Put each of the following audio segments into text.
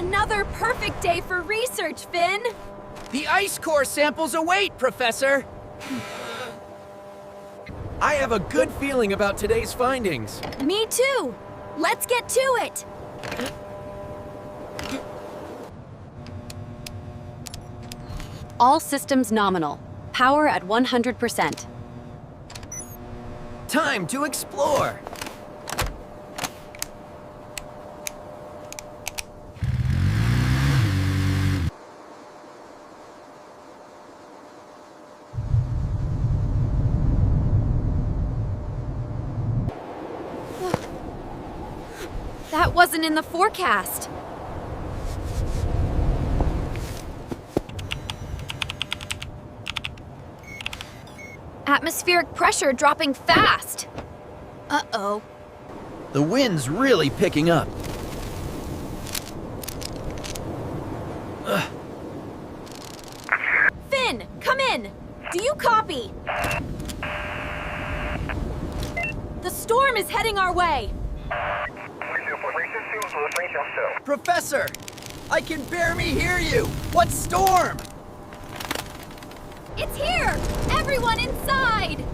Another perfect day for research, Finn! The ice core samples await, Professor! I have a good feeling about today's findings. Me too! Let's get to it! All systems nominal. Power at 100%. Time to explore! That wasn't in the forecast. Atmospheric pressure dropping fast. Uh-oh. The wind's really picking up. Finn, come in! Do you copy? The storm is heading our way. Professor! I can barely hear you! What storm? It's here! Everyone inside!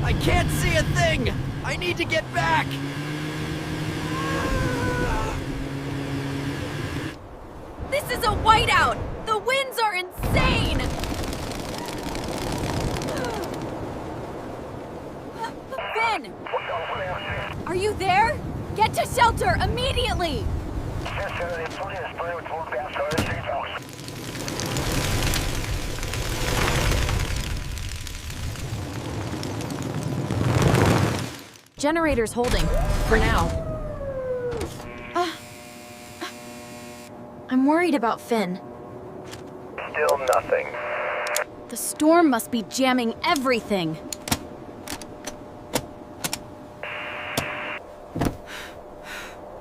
I can't see a thing! I need to get back! This is a whiteout! The winds are insane! Finn! Are you there? Get to shelter immediately! Generator's holding, for now. I'm worried about Finn. Still nothing. The storm must be jamming everything.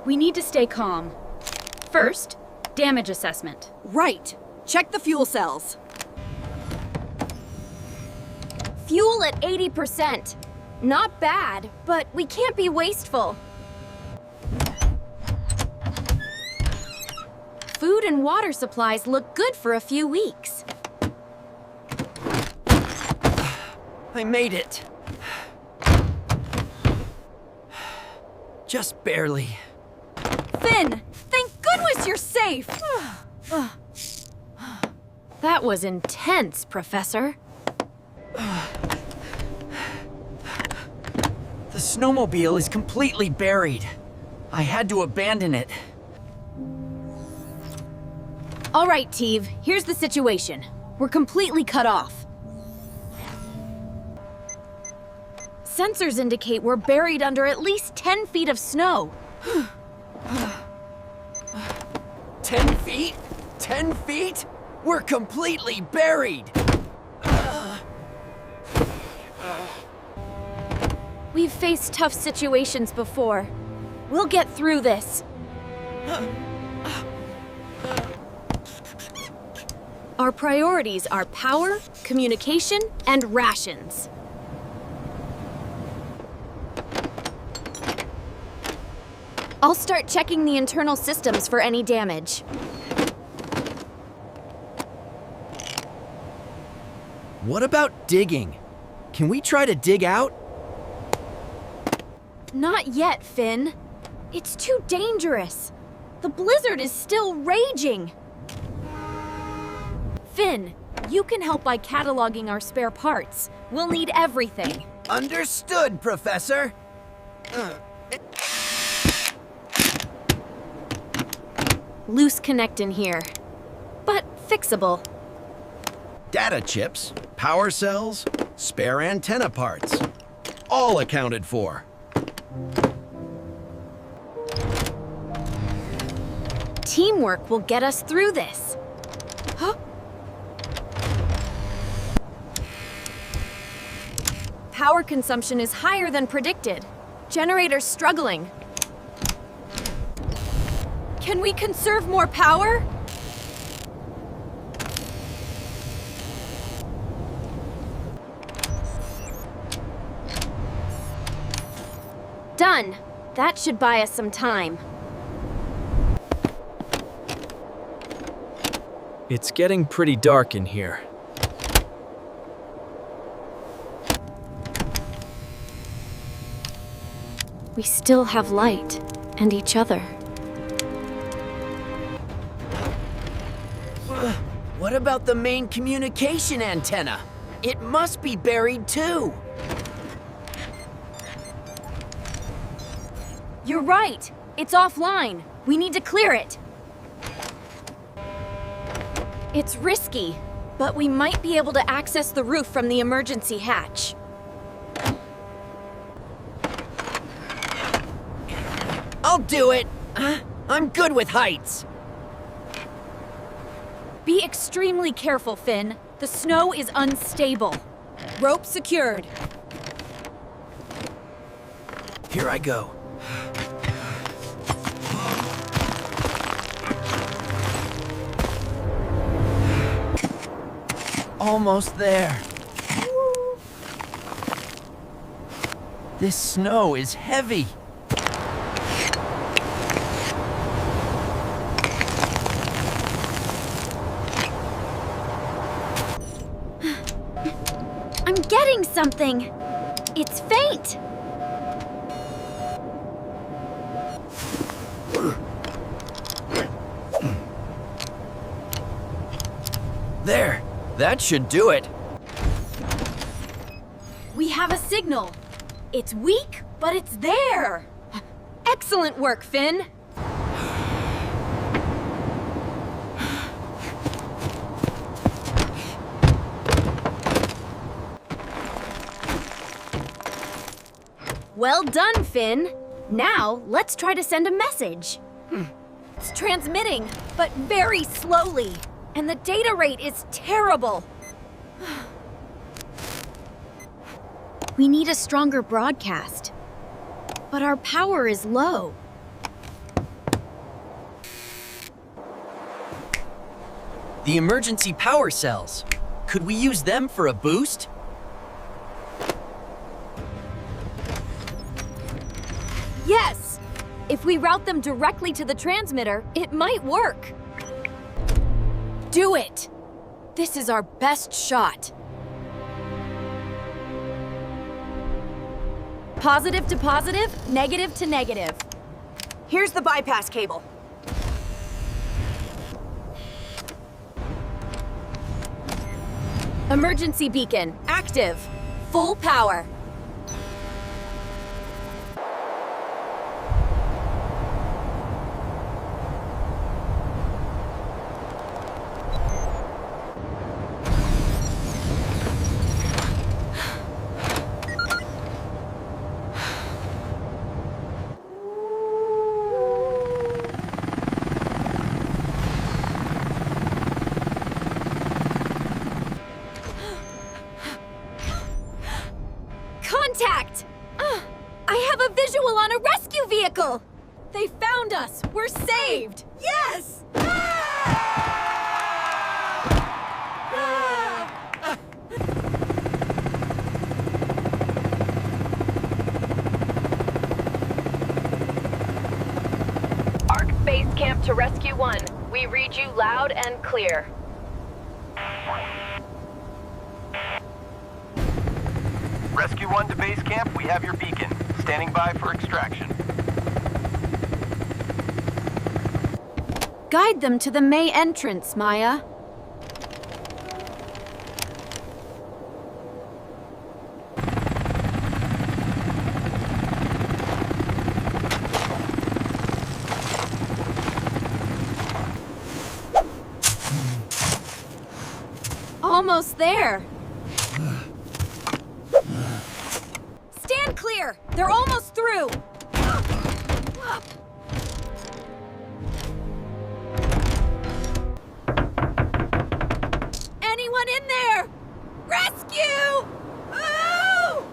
We need to stay calm. First, damage assessment. Right. Check the fuel cells. Fuel at 80%. Not bad, but we can't be wasteful. Food and water supplies look good for a few weeks. I made it. Just barely. Finn, thank goodness you're safe! That was intense, Professor. The snowmobile is completely buried. I had to abandon it. All right, Teve, here's the situation. We're completely cut off. Sensors indicate we're buried under at least 10 feet of snow. 10 feet? 10 feet? We're completely buried! We've faced tough situations before. We'll get through this. Our priorities are power, communication, and rations. I'll start checking the internal systems for any damage. What about digging? Can we try to dig out? Not yet, Finn. It's too dangerous. The blizzard is still raging. Finn, you can help by cataloging our spare parts. We'll need everything. Understood, Professor. Loose connect in here, but fixable. Data chips, power cells, spare antenna parts. All accounted for. Teamwork will get us through this. Huh? Power consumption is higher than predicted. Generator's struggling. Can we conserve more power? Done. That should buy us some time. It's getting pretty dark in here. We still have light, and each other. What about the main communication antenna? It must be buried too. You're right. It's offline. We need to clear it. It's risky, but we might be able to access the roof from the emergency hatch. I'll do it. I'm good with heights. Be extremely careful, Finn. The snow is unstable. Rope secured. Here I go. Almost there. This snow is heavy. I'm getting something. It's faint. There. That should do it. We have a signal. It's weak, but it's there. Excellent work, Finn. Well done, Finn. Now, let's try to send a message. It's transmitting, but very slowly. And the data rate is terrible. We need a stronger broadcast. But our power is low. The emergency power cells. Could we use them for a boost? Yes! If we route them directly to the transmitter, it might work. Do it! This is our best shot. Positive to positive, negative to negative. Here's the bypass cable. Emergency beacon, active. Full power. Contact! I have a visual on a rescue vehicle! They found us! We're saved! Yes! Arc Base Camp to Rescue 1. We read you loud and clear. Rescue 1 to base camp, we have your beacon. Standing by for extraction. Guide them to the May entrance, Maya. Almost there. Stand clear! They're almost through! Anyone in there? Rescue! Oh!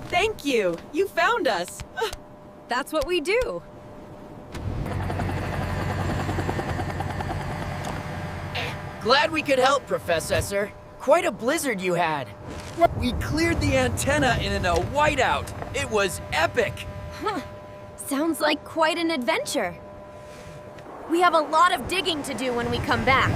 Thank you. You found us. That's what we do. Glad we could help, Professor. Quite a blizzard you had. We cleared the antenna in a whiteout. It was epic. Sounds like quite an adventure. We have a lot of digging to do when we come back.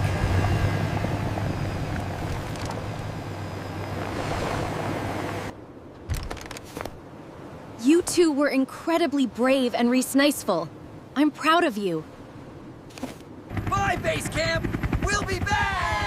You two were incredibly brave and resourceful. I'm proud of you. Bye, base camp. We'll be back.